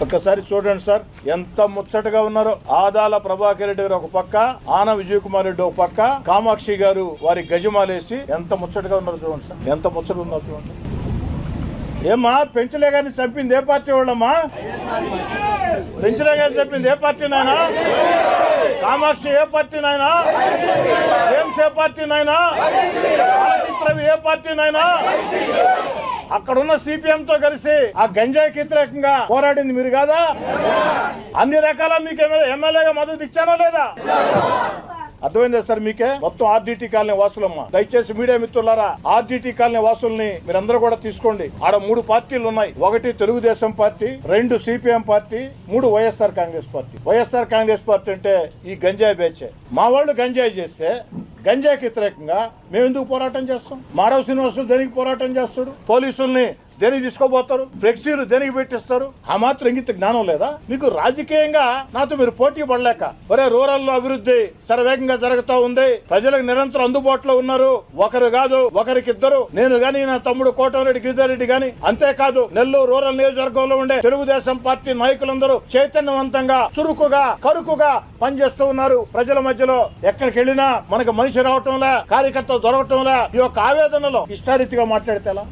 ఒక్కసారి చూడండి సార్, ఎంత ముచ్చటగా ఉన్నారో. ఆదాల ప్రభాకర్ రెడ్డి గారు ఒక పక్క, ఆన విజయ్ కుమార్ రెడ్డి ఒక పక్క, కామాక్షి గారు వారి గజమాలేసి ఎంత ముచ్చటగా ఉన్నారో చూడండి సార్, ఎంత ముచ్చటగా ఉన్నారో చూడండి. ఏమ్మా, పెంచలే గారిని చంపింది ఏ పార్టీ వాళ్ళమ్మా? పెంచలే గారిని చంపింది ఏ పార్టీ నాయనా? కామాక్షి ఏ పార్టీ నాయనా? జేమ్స్ ఏ పార్టీ నాయనా? రవి ఏ పార్టీ నాయనా? అక్కడున్న సిపిఎం తో కలిసి ఆ గంజాయికి వ్యతిరేకంగా పోరాడింది మీరు కాదా? అన్ని రకాల మీకు ఎమ్మెల్యేగా మద్దతు ఇచ్చానా లేదా? అర్థమైందా సార్ మీకే? మొత్తం ఆర్డిటి కాలనీ వాసులమ్మ, దయచేసి మీడియా మిత్రులారా, ఆర్డిటి కాలనీ వాసుల్ని మీరందరూ కూడా తీసుకోండి. ఆడ 3 పార్టీలు ఉన్నాయి. 1 Telugu Desam party, 2 CPM party, 3 YSR Congress party. YSR Congress party అంటే ఈ గంజాయి బేచే. మా వాళ్ళు గంజాయి చేస్తే గంజాయికి వ్యతిరేకంగా మేము ఎందుకు పోరాటం చేస్తాం? మాధవ్ శ్రీనివాసులు దేనికి పోరాటం చేస్తాడు? పోలీసుల్ని దేనికి తీసుకోబోతారు? ఫ్లెక్సీలు దేనికి పెట్టిస్తారు? ఆ మాత్రం ఇంగిత జ్ఞానం లేదా మీకు? రాజకీయంగా నాతో మీరు పోటీ పడలేక, ఒరే రూరల్ లో అభివృద్ధి శరవేగంగా జరుగుతూ ఉంది, ప్రజలకు నిరంతరం అందుబాటులో ఉన్నారు, ఒకరు కాదు ఒకరికి ఇద్దరు, నేను గాని నా తమ్ముడు కోటమిరెడ్డి గిరిధారెడ్డి గాని, అంతేకాదు నెల్లూరు రూరల్ నియోజకవర్గంలో ఉండే తెలుగుదేశం పార్టీ నాయకులందరూ చైతన్యవంతంగా చురుకుగా కరుకుగా పనిచేస్తూ ఉన్నారు. ప్రజల మధ్యలో ఎక్కడికి వెళ్ళినా మనకు మనిషి రావటంలా, కార్యకర్త దొరకటంలా, ఈ యొక్క ఆవేదనలో ఇష్టారీతిగా మాట్లాడితే ఎలా?